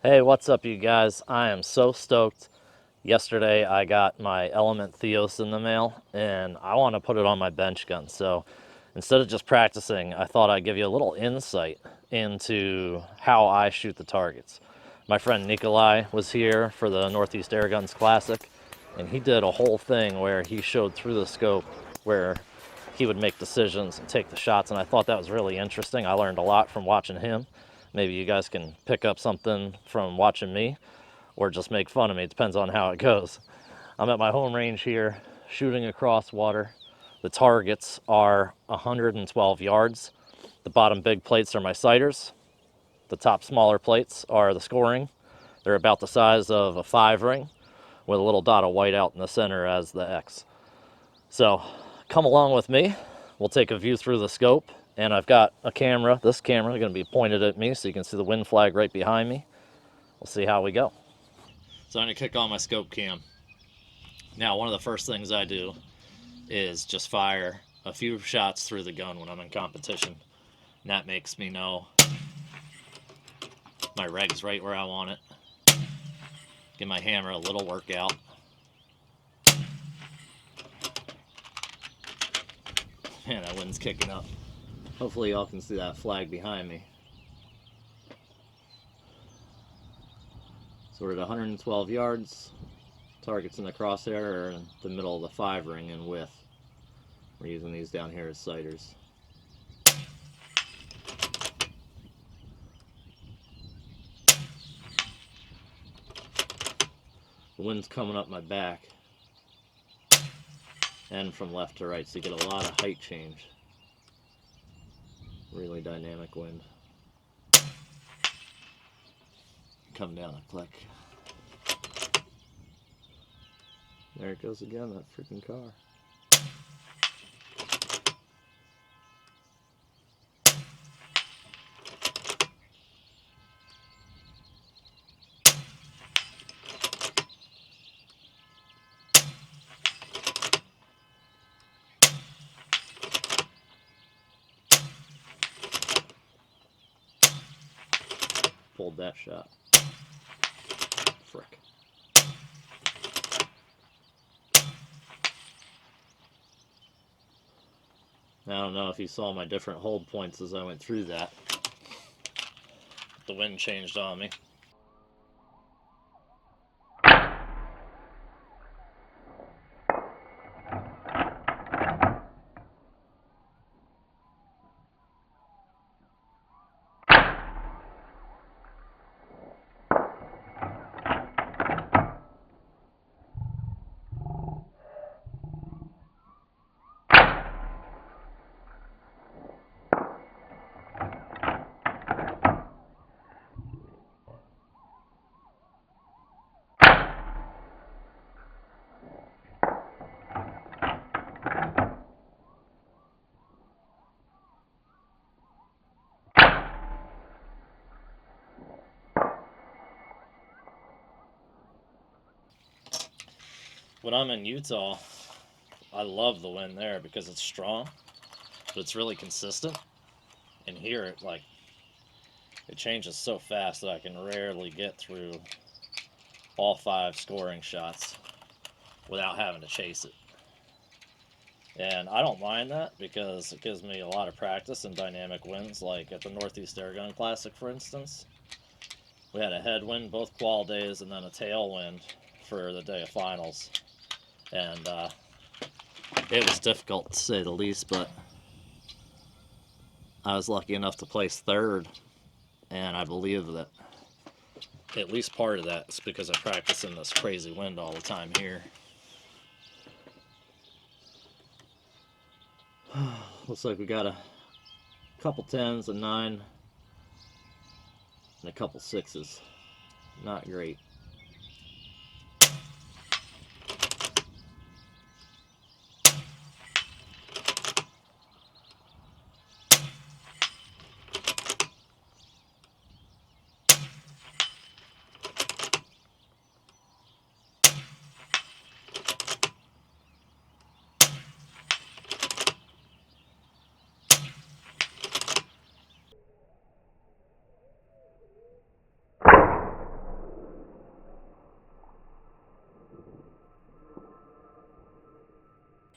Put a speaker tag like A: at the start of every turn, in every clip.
A: Hey, what's up, you guys? I am so stoked. Yesterday, I got my Element Theos in the mail, and I want to put it on my bench gun. So instead of just practicing, I thought I'd give you a little insight into how I shoot the targets. My friend Nikolai was here for the Northeast Airguns Classic, and he did a whole thing where he showed through the scope where he would make decisions and take the shots, and I thought that was really interesting. I learned a lot from watching him. Maybe you guys can pick up something from watching me or just make fun of me. It depends on how it goes. I'm at my home range here shooting across water. The targets are 112 yards. The bottom big plates are my sighters. The top smaller plates are the scoring. They're about the size of a 5 ring with a little dot of white out in the center as the X. So come along with me. We'll take a view through the scope, and I've got a camera. This camera is going to be pointed at me so you can see the wind flag right behind me. We'll see how we go. So I'm going to kick on my scope cam. Now, one of the first things I do is just fire a few shots through the gun when I'm in competition. And that makes me know my reg's right where I want it. Give my hammer a little workout. Man, that wind's kicking up. Hopefully y'all can see that flag behind me. So we're at 112 yards. Targets in the crosshair are in the middle of the 5 ring in width. We're using these down here as sighters. The wind's coming up my back and from left to right, so you get a lot of height change. Really dynamic wind. Come down a click. There it goes again, that freaking car. Pulled that shot. Frick. I don't know if you saw my different hold points as I went through that. The wind changed on me. When I'm in Utah, I love the wind there because it's strong, but it's really consistent. And here it changes so fast that I can rarely get through all 5 scoring shots without having to chase it. And I don't mind that because it gives me a lot of practice in dynamic winds, like at the Northeast Airgun Classic, for instance. We had a headwind both qual days and then a tailwind for the day of finals. And it was difficult to say the least, but I was lucky enough to place 3rd, and I believe that at least part of that is because I practice in this crazy wind all the time here. Looks like we got a couple 10s, a 9, and a couple 6s. Not great.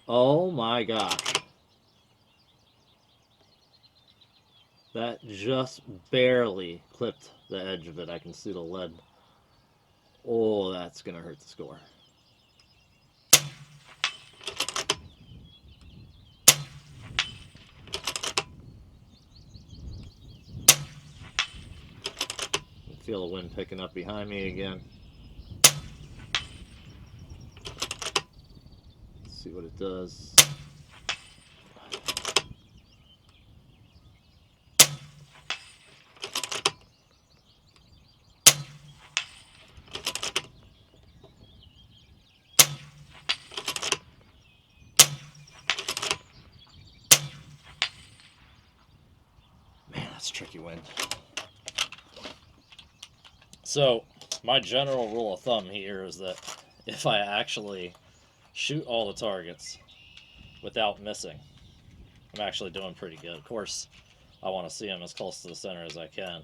A: Oh my gosh. That just barely clipped the edge of it. I can see the lead. Oh, that's going to hurt the score. I feel the wind picking up behind me again. Let's see what it does. Man, that's tricky wind. So, my general rule of thumb here is that if I actually shoot all the targets without missing, I'm actually doing pretty good. Of course, I want to see them as close to the center as I can.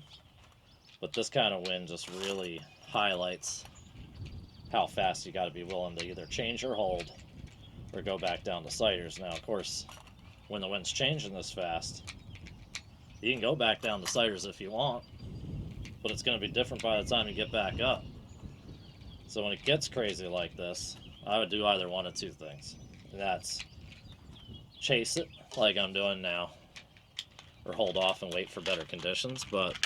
A: But this kind of wind just really highlights how fast you got to be willing to either change your hold or go back down to sighters. Now, of course, when the wind's changing this fast, you can go back down to sighters if you want, but it's going to be different by the time you get back up. So when it gets crazy like this, I would do either one of two things. And that's chase it like I'm doing now, or hold off and wait for better conditions, but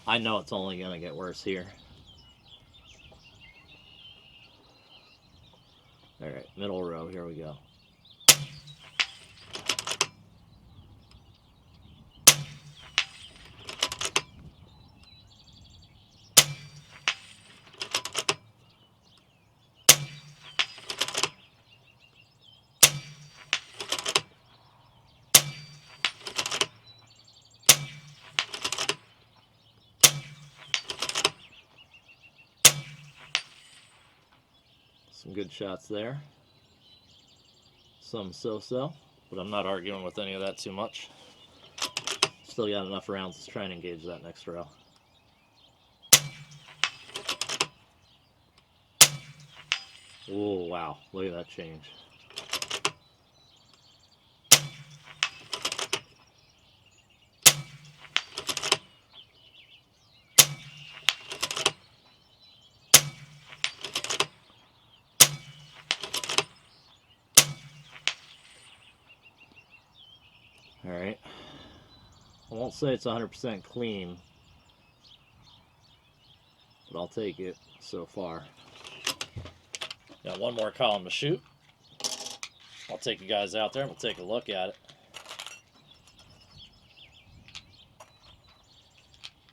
A: I know it's only going to get worse here. Alright, middle row, here we go. Some good shots there. Some so-so, but I'm not arguing with any of that too much. Still got enough rounds to try and engage that next row. Oh, wow. Look at that change. Alright. I won't say it's 100% clean, but I'll take it so far. Got one more column to shoot. I'll take you guys out there and we'll take a look at it.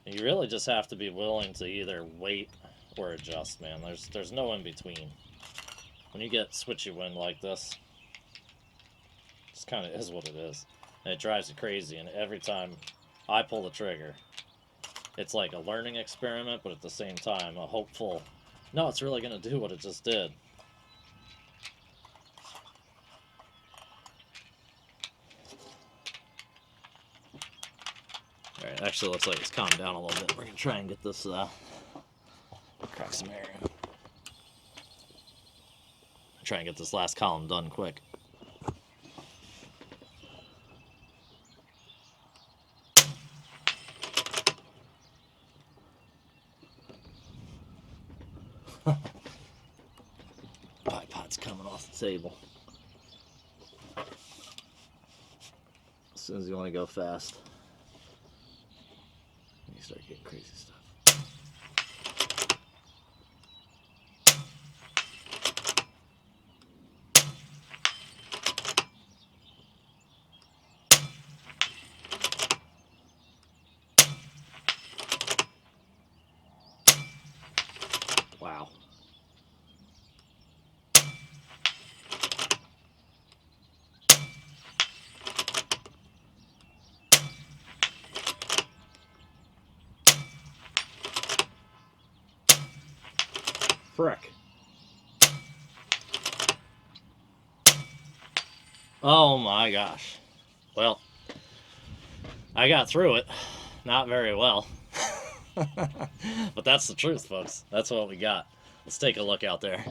A: You really just have to be willing to either wait or adjust, man. There's no in between. When you get switchy wind like this, it just kind of is what it is. And it drives you crazy, and every time I pull the trigger, it's like a learning experiment, but at the same time, a hopeful, no, it's really going to do what it just did. Alright, actually looks like it's calmed down a little bit. We're going to try and get this, crack some air in. Try and get this last column done quick. Bipod's coming off the table. As soon as you want to go fast, you start getting crazy stuff. Wow. Frick. Oh my gosh. Well, I got through it. Not very well. But that's the truth, folks. That's what we got. Let's take a look out there.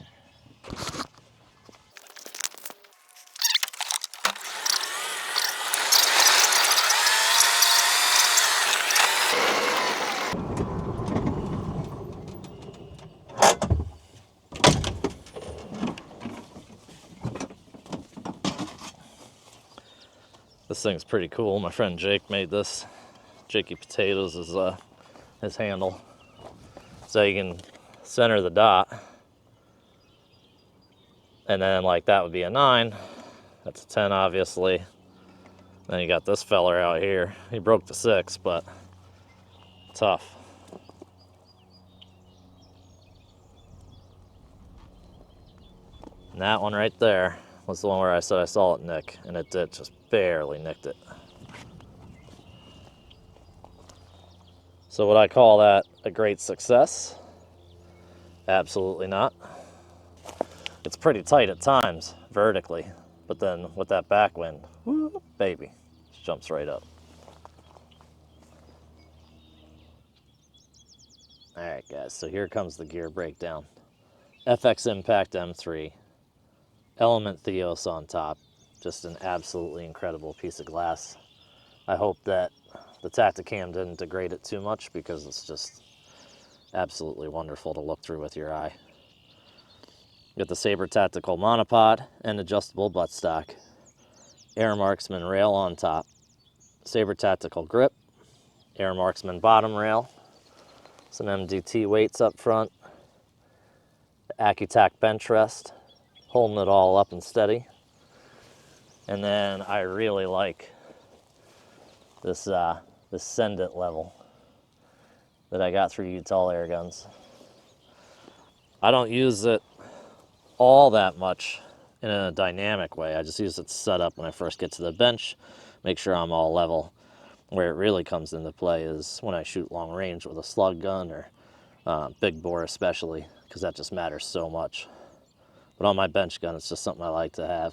A: This thing's pretty cool. My friend Jake made this. Jakey Potatoes is his handle. So you can center the dot. And then like that would be a 9. That's a 10 obviously. Then you got this feller out here. He broke the 6, but tough. And that one right there was the one where I said I saw it nick, and it did, just barely nicked it. So would I call that a great success? Absolutely not. It's pretty tight at times, vertically, but then with that backwind, woo, baby, just jumps right up. All right, guys, so here comes the gear breakdown. FX Impact M3, Element Theos on top, just an absolutely incredible piece of glass. I hope that the Tacticam didn't degrade it too much because it's just absolutely wonderful to look through with your eye. You got the Saber Tactical monopod and adjustable buttstock, Air Marksman rail on top, Saber Tactical grip, Air Marksman bottom rail, some MDT weights up front, the AccuTac Benchrest, holding it all up and steady. And then I really like this Send It level that I got through Utah Airguns. I don't use it all that much in a dynamic way. I just use it to set up when I first get to the bench, make sure I'm all level. Where it really comes into play is when I shoot long range with a slug gun or big bore especially, because that just matters so much. But on my bench gun, it's just something I like to have.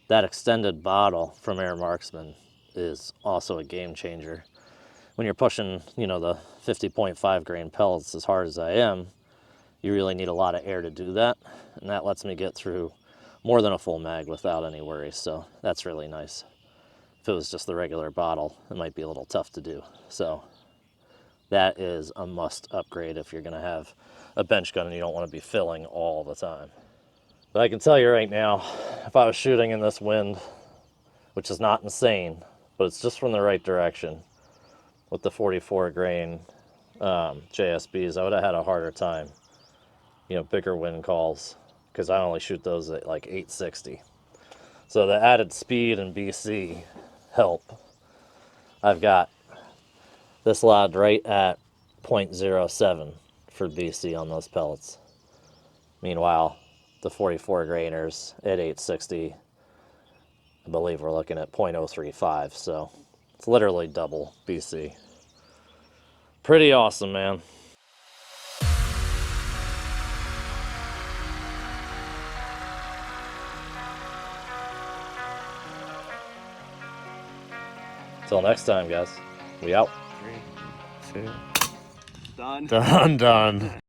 A: That extended bottle from Air Marksman is also a game changer. When you're pushing, you know, the 50.5 grain pellets as hard as I am, you really need a lot of air to do that, and that lets me get through more than a full mag without any worries, so that's really nice. If it was just the regular bottle, it might be a little tough to do. So that is a must upgrade if you're gonna have a bench gun and you don't want to be filling all the time. But I can tell you right now, if I was shooting in this wind, which is not insane, but it's just from the right direction, with the 44 grain JSBs, I would have had a harder time. You know, bigger wind calls, because I only shoot those at like 860. So the added speed and BC help. I've got this loud right at 0.07 for BC on those pellets. Meanwhile, the 44 grainers at 860, I believe we're looking at 0.035, so it's literally double BC. Pretty awesome, man. Until next time, guys. We out.
B: 3, 2. Done.
C: Done.